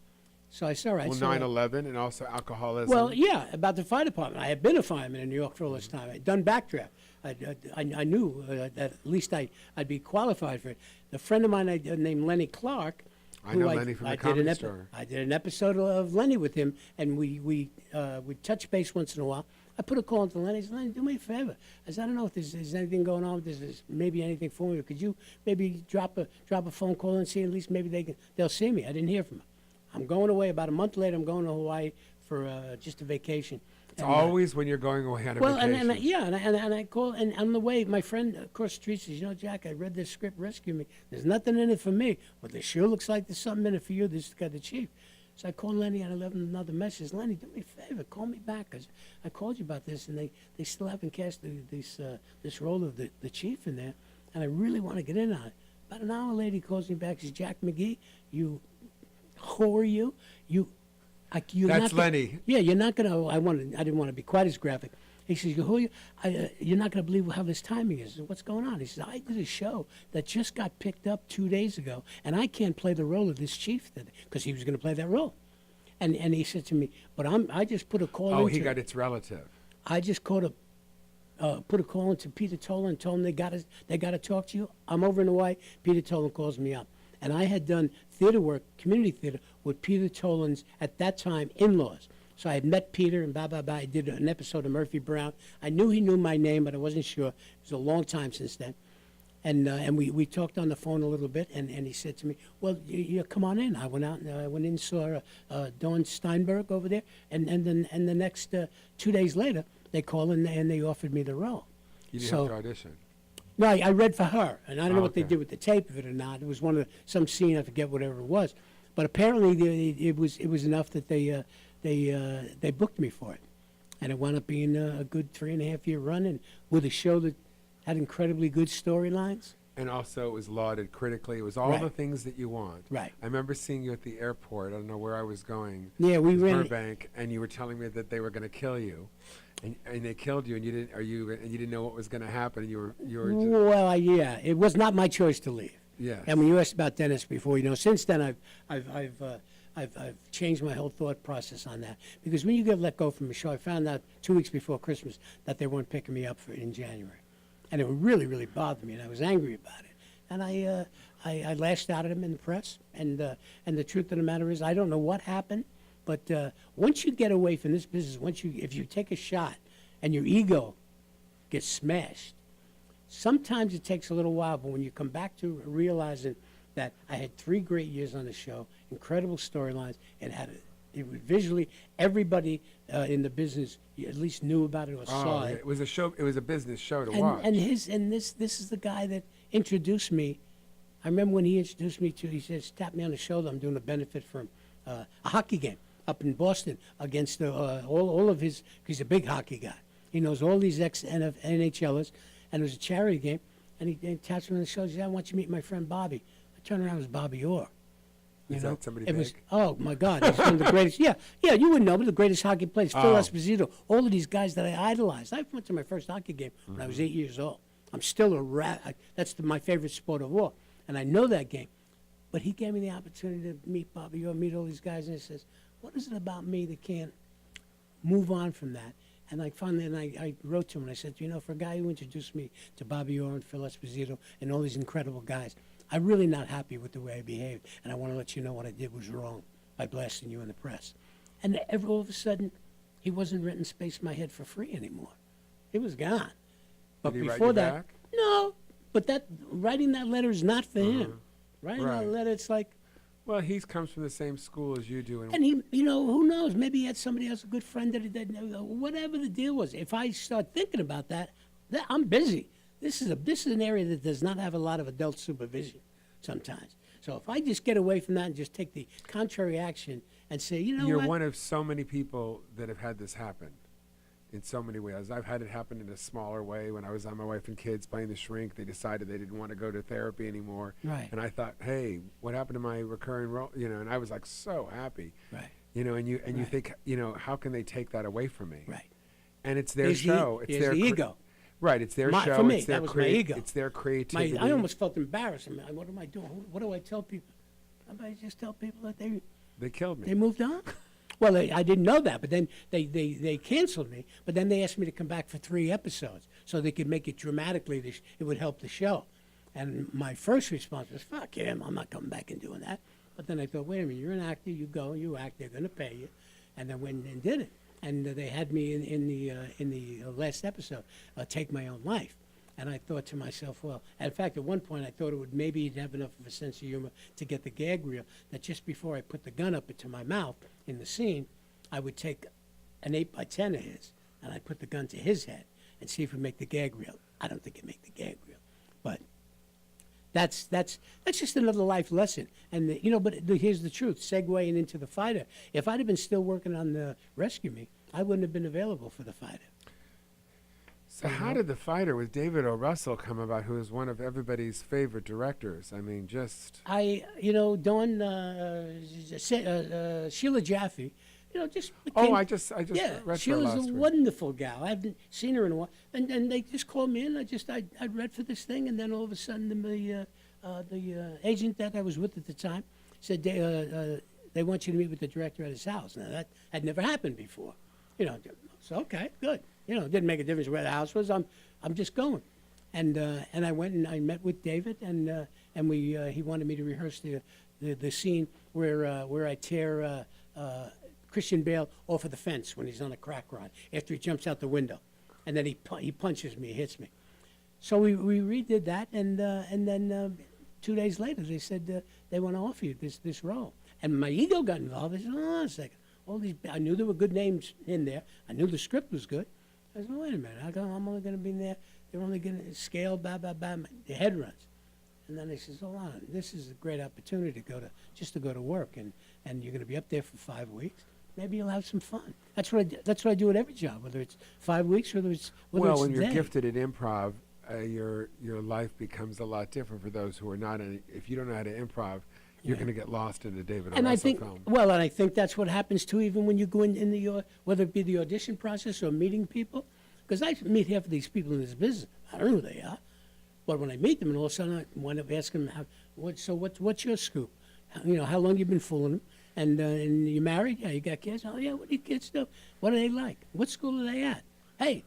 So I said, all right. Well, so, 9/11 and also alcoholism. well, yeah, about the fire department. I had been a fireman in New York for all this time. I'd done backdraft. I knew that at least I'd be qualified for it. A friend of mine named Lenny Clark. I know Lenny from the Comedy Store. I did an episode of Lenny with him, and we touch base once in a while. I put a call into Lenny. I said, Lenny, do me a favor. I said, I don't know if there's anything going on. If there's maybe anything for me. Could you maybe drop a phone call and see at least maybe they'll see me. I didn't hear from him. I'm going away. About a month later, I'm going to Hawaii for just a vacation. It's always when you're going away on a vacation. And I call, and on the way, my friend across the street says, you know, Jack, I read this script, Rescue Me. There's nothing in it for me, but there sure looks like there's something in it for you. This guy, the chief. So I called Lenny and I left him another message. Lenny, do me a favor, call me back, because I called you about this, and they still haven't cast this role of the chief in there, and I really want to get in on it. About an hour later, he calls me back. Says, Jack Mcgee, who are you? That's Lenny. Yeah, you're not gonna. I didn't want to be quite as graphic. He says, "Who are you? You're not gonna believe how this timing is. What's going on?" He says, "I did a show that just got picked up 2 days ago, and I can't play the role of this chief because he was gonna play that role." And he said to me, "But I just put a call." Oh, into, he got its relative. I just put a call into Peter Tolan and told him they got to talk to you. I'm over in Hawaii. Peter Tolan calls me up. And I had done theater work, community theater, with Peter Tolan's, at that time, in-laws. So I had met Peter and I did an episode of Murphy Brown. I knew he knew my name, but I wasn't sure. It was a long time since then. And we talked on the phone a little bit, and he said to me, well, you come on in. I went out and I went in and saw Dawn Steinberg over there. And the next 2 days later, they called and they offered me the role. You didn't have to audition. No, I read for her, and I don't know what they did with the tape of it or not. It was some scene, I forget whatever it was, but apparently it was enough that they booked me for it, and it wound up being a good 3.5 year run, and with a show that had incredibly good storylines. And also, it was lauded critically. It was all the things that you want. Right. I remember seeing you at the airport. I don't know where I was going. Yeah, we ran Burbank, and you were telling me that they were going to kill you. And they killed you, and you didn't. You didn't know what was going to happen. And you were. Well, yeah, it was not my choice to leave. Yeah. And when you asked about Dennis before, since then I've changed my whole thought process on that, because when you get let go from a show, I found out 2 weeks before Christmas that they weren't picking me up in January, and it really, really bothered me, and I was angry about it. and I lashed out at him in the press. And the truth of the matter is, I don't know what happened, but once you get away from this business, if you take a shot and your ego gets smashed, sometimes it takes a little while, but when you come back to realizing that I had 3 great years on the show, incredible storylines, and it was visually, everybody in the business at least knew about it or saw it. It was a show. It was a business show to watch. And this is the guy that introduced me. I remember when he introduced me to. He says, "Tap me on the shoulder. I'm doing a benefit for a hockey game up in Boston against all of his. He's a big hockey guy. He knows all these ex-NHLers, and it was a charity game. And he taps me on the shoulder. He says, I want you to meet my friend Bobby. I turned around, it was Bobby Orr. Is that somebody big? Was, oh, my God. He's one of the greatest. Yeah, you would know, but the greatest hockey players. Phil Esposito, all of these guys that I idolized. I went to my first hockey game when I was 8 years old. I'm still a rat. That's my favorite sport of all. And I know that game. But he gave me the opportunity to meet Bobby Orr, meet all these guys, and he says, what is it about me that can't move on from that? And I wrote to him, and I said, for a guy who introduced me to Bobby Orr and Phil Esposito and all these incredible guys, I'm really not happy with the way I behaved, and I want to let you know what I did was wrong by blasting you in the press. And all of a sudden, he wasn't renting space in my head for free anymore. It was gone. But Did he before write you that, back? no. But writing that letter is not for him. Writing that letter, it's like. Well, he comes from the same school as you do, And he, who knows? Maybe he had somebody else, a good friend that whatever the deal was. If I start thinking about that, I'm busy. This is an area that does not have a lot of adult supervision sometimes. So if I just get away from that and just take the contrary action and say, You're one of so many people that have had this happen in so many ways. I've had it happen in a smaller way. When I was on My Wife and Kids playing the shrink, they decided they didn't want to go to therapy anymore. Right. And I thought, hey, what happened to my recurring role? And I was like so happy. Right. You think, how can they take that away from me? Right. And it's their show. It's their ego. Right, it's their show. For me, it's their that was my ego. It's their creativity. I almost felt embarrassed. What am I doing? What do I tell people? I just tell people that they killed me. They moved on. Well, I didn't know that, but then they canceled me. But then they asked me to come back for 3 episodes so they could make it dramatically. It would help the show. And my first response was, "Fuck him! I'm not coming back and doing that." But then I thought, wait a minute, you're an actor. You go, you act. They're going to pay you. And then went and did it. And they had me in the last episode take my own life. And I thought to myself, well, in fact, at one point I thought it would maybe have enough of a sense of humor to get the gag reel, that just before I put the gun up into my mouth in the scene, I would take an 8x10 of his, and I'd put the gun to his head and see if it would make the gag reel. I don't think it'd make the gag reel. But that's just another life lesson. And, but here's the truth, segueing into The Fighter. If I'd have been still working on the Rescue Me, I wouldn't have been available for The Fighter. So how did The Fighter with David O. Russell come about, who is one of everybody's favorite directors? I mean, just... Dawn, Sheila Jaffe, just... I just read for Sheila's last a week. wonderful gal. I haven't seen her in a while. And they just called me in. I read for this thing, and then all of a sudden the agent that I was with at the time said, they want you to meet with the director at his house. Now, that had never happened before. So, okay, good. It didn't make a difference where the house was. I'm just going. And I went and I met with David, and he wanted me to rehearse the scene where I tear Christian Bale off of the fence when he's on a crack rod after he jumps out the window, and then he punches me, hits me. So we redid that, and then 2 days later they said they want to offer you this role, and my ego got involved. I said, hold on a second. I knew there were good names in there. I knew the script was good. I said, wait a minute. I'm only going to be in there. They're only going to scale, blah, blah, blah. The head runs. And then he says, hold on. This is a great opportunity to go to work. And you're going to be up there for 5 weeks. Maybe you'll have some fun. That's what I do at every job, whether it's 5 weeks or whether it's when you're a day. gifted at improv, your life becomes a lot different for those who are not. If you don't know how to improv, you're going to get lost in a David O. Russell film. And I think that's what happens too, even when you go in the whether it be the audition process or meeting people. Because I meet half of these people in this business. I don't know who they are. But when I meet them, and all of a sudden I wind up asking them, what's your scoop? How long you been fooling them? And you married? Yeah, you got kids? Oh, yeah, what do your kids do? What are they like? What school are they at? Hey,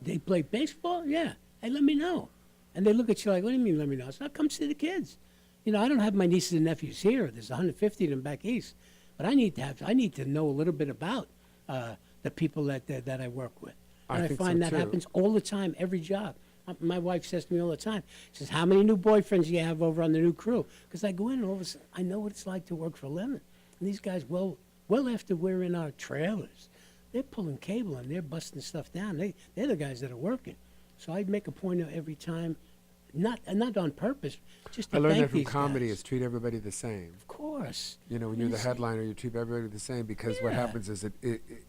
they play baseball? Yeah. Hey, let me know. And they look at you like, what do you mean, let me know? I said, come see the kids. You know, I don't have my nieces and nephews here. There's 150 of them back east. But I need to know a little bit about the people that I work with. And I find that happens all the time, every job. My wife says to me all the time, she says, how many new boyfriends do you have over on the new crew? Because I go in and all of a sudden, I know what it's like to work for Lemon. And these guys, well after we're in our trailers, they're pulling cable and they're busting stuff down. They're the guys that are working. So I make a point of every time, not on purpose, just to I learned thank that from these comedy guys. is treat everybody the same. Of course. You know, when you're the headliner, you treat everybody the same because what happens is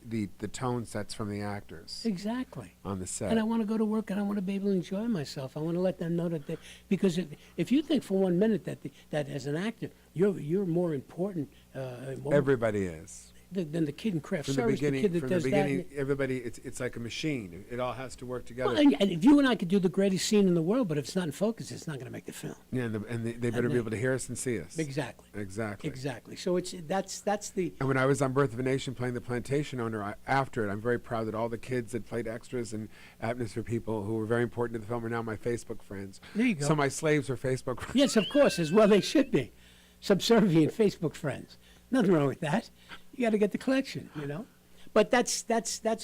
the tone sets from the actors. Exactly. On the set. And I want to go to work and I want to be able to enjoy myself. I want to let them know that because if you think for 1 minute that as an actor you're more important, everybody is. Than the kid in craft From service, the kid that from does the beginning, that. everybody, it's like a machine. It all has to work together. Well, and if you and I could do the greatest scene in the world, but if it's not in focus, it's not going to make the film. Yeah, and they better be able to hear us and see us. Exactly. Exactly. Exactly. So that's the. And when I was on Birth of a Nation playing the plantation owner, after it, I'm very proud that all the kids that played extras and atmosphere people who were very important to the film are now my Facebook friends. There you go. So my slaves are Facebook friends. Yes, of course, as well they should be. Subservient Facebook friends. Nothing wrong with that. You got to get the collection, you know. But that's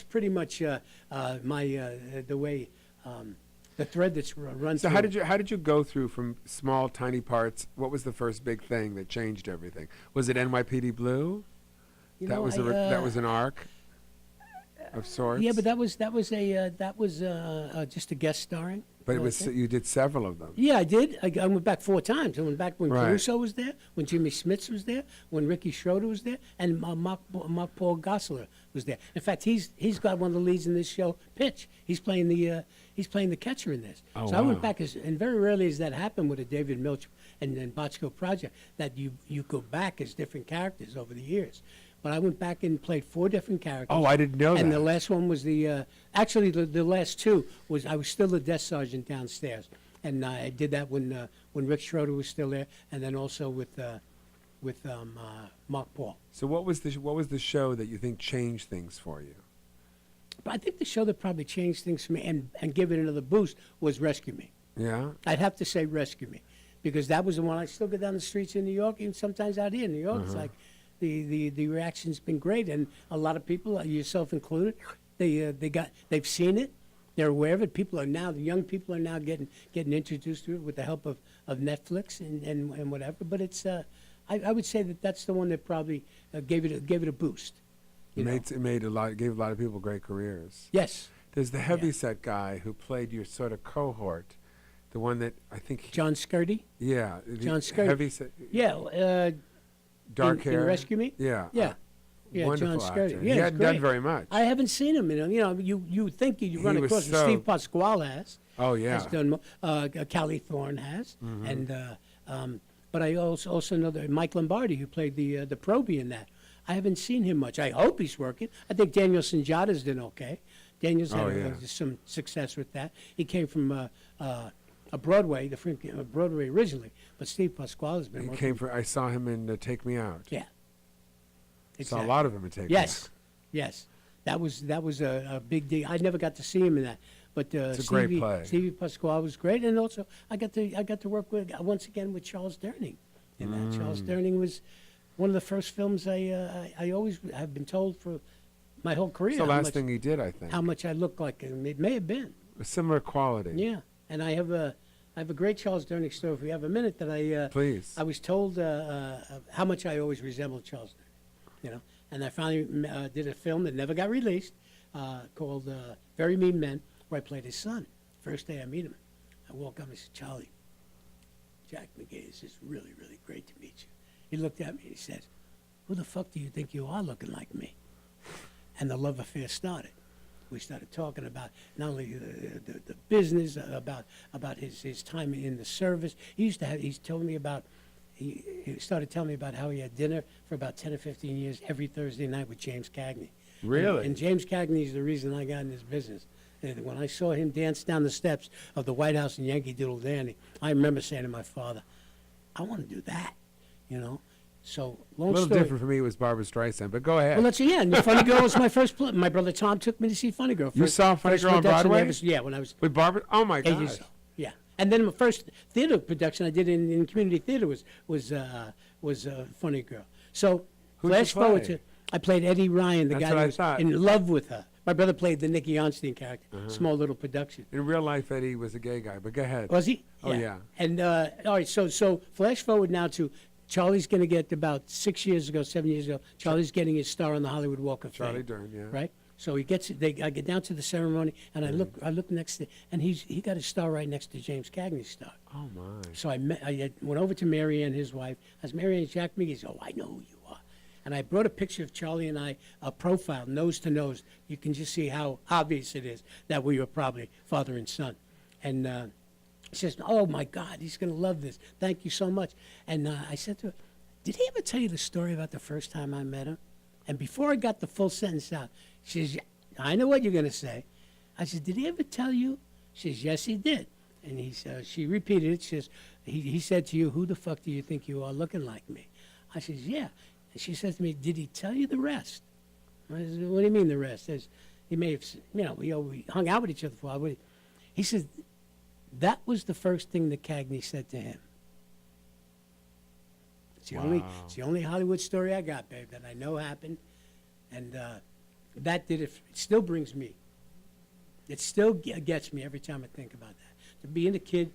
pretty much the way the thread that's run. So through. how did you go through from small tiny parts? What was the first big thing that changed everything? Was it NYPD Blue? That was an arc of sorts. Yeah, but that was just a guest starring. But it was you did several of them. Yeah, I did. I went back 4 times. I went back when Right. Caruso was there, when Jimmy Smits was there, when Ricky Schroeder was there, and Mark Paul Gosselaar was there. In fact, he's got one of the leads in this show, Pitch. He's playing the catcher in this. Oh, so I went wow. back, and very rarely has that happened with a David Milch and Bochco project, that you go back as different characters over the years. But I went back and played 4 different characters. Oh, I didn't know and that. the last one was actually the last 2 was I was still the desk sergeant downstairs, and I did that when Rick Schroeder was still there, and then also with Mark Paul. So what was the show that you think changed things for you? But I think the show that probably changed things for me and give it another boost was Rescue Me. Yeah. I'd have to say Rescue Me, because that was the one I still go down the streets in New York, and sometimes out here in New York, it's like. The reaction's been great, and a lot of people, yourself included, they've seen it, they're aware of it. The young people are now getting introduced to it with the help of Netflix and whatever. But it's I would say that's the one that probably gave it a boost. It gave a lot of people great careers. Yes. There's the heavyset guy who played your sort of cohort, the one that I think John Skirty. Yeah. John Skirty. Heavyset. Yeah. Dark hair. In Rescue Me? Yeah. Yeah. Yeah, wonderful John actor. Skirty. Yeah, he hadn't great. done very much. I haven't seen him. You think you run was across him. so- Steve Pasquale has. Oh, yeah. Has done. Callie Thorne has, and but I also know that Mike Lombardi, who played the Proby in that. I haven't seen him much. I hope he's working. I think Daniel Sinjata's done okay. Daniel's had some success with that. He came from a Broadway, Broadway originally, but Steve Pasquale has been He working. came for. I saw him in Take Me Out. Yeah. Saw a lot of him in Take Me Out. Yes. That was a big deal. I never got to see him in that, but It's a great play. Stevie Pasquale was great, and also I got to work with once again with Charles Durning in that. Charles Durning was one of the first films I always have been told for my whole career. It's the how last much- thing he did, I think. How much I look like him. It may have been. A similar quality. Yeah, and I have a great Charles Durning story. If we have a minute, that Please. I was told how much I always resembled Charles Durning, and I finally did a film that never got released called Very Mean Men, where I played his son. First day I meet him, I walk up and I said, Charlie, Jack Mcgee, it's just really, really great to meet you. He looked at me and he said, who the fuck do you think you are looking like me? And the love affair started. We started talking about not only the business, about his time in the service. He started telling me about how he had dinner for about 10 or 15 years every Thursday night with James Cagney. Really? And James Cagney is the reason I got in this business. And when I saw him dance down the steps of the White House in Yankee Doodle Dandy, I remember saying to my father, I want to do that, So, long A little story. different for me was Barbra Streisand, but go ahead. Well, and Funny Girl was my first play. My brother Tom took me to see Funny Girl. You saw Funny Girl on production I Broadway? ever- yeah, when I was With Barbara? Oh, my 8 God. years old. Yeah. And then my first theater production I did in community theater was Funny Girl. So Who'd you flash forward play? to, I played Eddie Ryan, the That's guy what who I was thought. in love with her. My brother played the Nicky Onstein character, small little production. In real life, Eddie was a gay guy, but go ahead. Was he? Oh, yeah. And all right, so flash forward now to Charlie's going to get about 7 years ago. Charlie's getting his star on the Hollywood Walk of Fame. Charlie Dern, yeah. Right. So he gets. I get down to the ceremony, and I look next to, and he got his star right next to James Cagney's star. Oh my. So I went over to Mary Ann, his wife. I was Mary Ann, Jack Mcgee. He said, "Oh, I know who you are." And I brought a picture of Charlie and I, a profile, nose to nose. You can just see how obvious it is that we were probably father and son. And she says, "Oh my God, he's going to love this. Thank you so much." And I said to her, "Did he ever tell you the story about the first time I met him?" And before I got the full sentence out, she says, "I know what you're going to say." I said, "Did he ever tell you?" She says, "Yes, he did." And she repeated it. She says, he said to you, "Who the fuck do you think you are looking like me?" I says, "Yeah." And she says to me, "Did he tell you the rest?" I said, "What do you mean the rest?" He may have, we hung out with each other for a while. He says, "That was the first thing that Cagney said to him." It's the only Hollywood story I got, babe, that I know happened. And that did it. It still brings me. It still gets me every time I think about that. To being a kid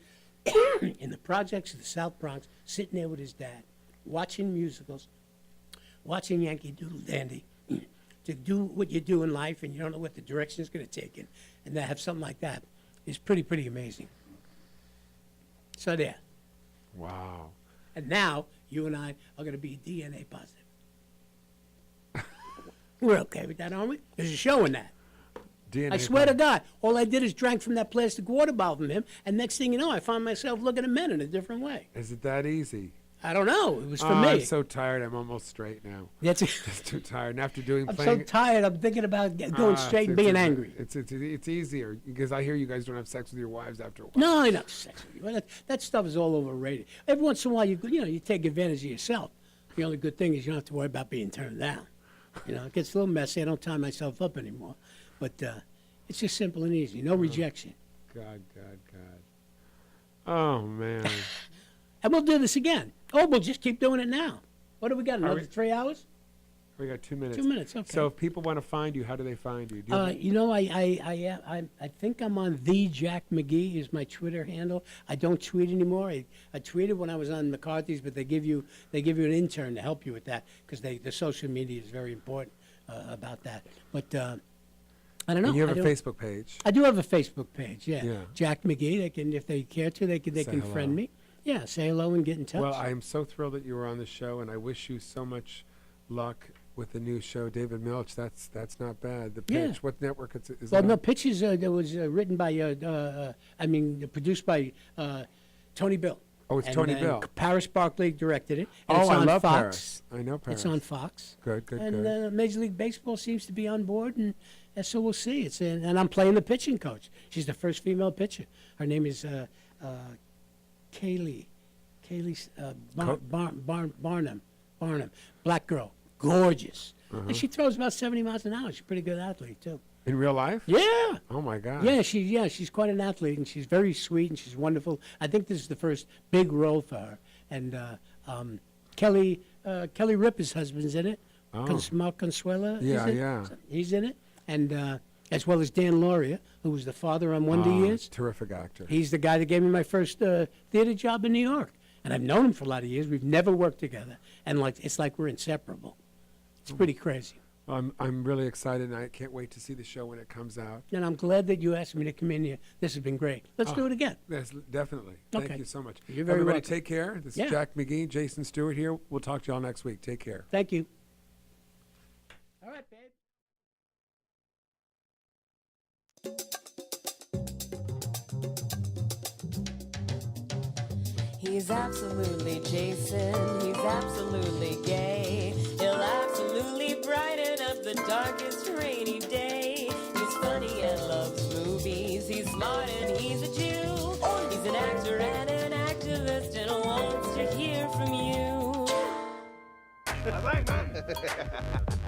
in the projects of the South Bronx, sitting there with his dad, watching musicals, watching Yankee Doodle Dandy, to do what you do in life and you don't know what the direction is going to take, and to have something like that is pretty amazing. So there. Wow. And now you and I are going to be DNA positive. We're okay with that, aren't we? There's a show in that. DNA I swear to positive. God, all I did is drank from that plastic water bottle from him, and next thing you know, I found myself looking at men in a different way. Is it that easy? I don't know. It was for Oh, me. I'm so tired. I'm almost straight now. That's it. Just too tired. And after doing I'm playing, so tired. I'm thinking about going straight and being angry. It's easier because I hear you guys don't have sex with your wives after a while. No, I don't have sex with you. Well, that stuff is all overrated. Every once in a while, you take advantage of yourself. The only good thing is you don't have to worry about being turned down. It gets a little messy. I don't tie myself up anymore. But it's just simple and easy. No rejection. God. Oh, man. And we'll do this again. Oh, we'll just keep doing it now. What do we got, another 3 hours? We got 2 minutes. 2 minutes, okay. So if people want to find you, how do they find you? I think I'm on the Jack Mcgee is my Twitter handle. I don't tweet anymore. I tweeted when I was on McCarthy's, but they give you an intern to help you with that because the social media is very important about that. But I don't know. And you have a Facebook page. I do have a Facebook page. Yeah. Yeah. Jack Mcgee. They can, if they care to, they can friend me. Yeah, say hello and get in touch. Well, I am so thrilled that you were on the show, and I wish you so much luck with the new show, David Milch. That's not bad. The Pitch. Yeah. What network is it? Well, no, Pitch is that was written by, produced by Tony Bill. Oh, it's Tony Bill. Paris Barkley directed it. And Oh, it's I on love Fox. Paris. I know Paris. It's on Fox. Good. And Major League Baseball seems to be on board, and so we'll see. And I'm playing the pitching coach. She's the first female pitcher. Her name is Kaylee Barnum, black girl, gorgeous. And she throws about 70 miles an hour. She's a pretty good athlete, too. In real life? Yeah. Oh, my God. Yeah, she's quite an athlete, and she's very sweet, and she's wonderful. I think this is the first big role for her. And Kelly Ripa's husband's in it. Oh. Mark Consuela. Yeah, is it? yeah. He's in it. And as well as Dan Lauria, who was the father on Wonder Years. Terrific actor. He's the guy that gave me my first theater job in New York. And I've known him for a lot of years. We've never worked together. And it's like we're inseparable. It's pretty crazy. Well, I'm really excited, and I can't wait to see the show when it comes out. And I'm glad that you asked me to come in here. This has been great. Let's do it again. Yes, definitely. Okay. Thank you so much. You're very Everybody welcome. take care. This Yeah. is Jack Mcgee, Jason Stuart here. We'll talk to you all next week. Take care. Thank you. All right, babe. He's absolutely Jason, he's absolutely gay. He'll absolutely brighten up the darkest rainy day. He's funny and loves movies, he's smart and he's a Jew. He's an actor and an activist and wants to hear from you. I think, man.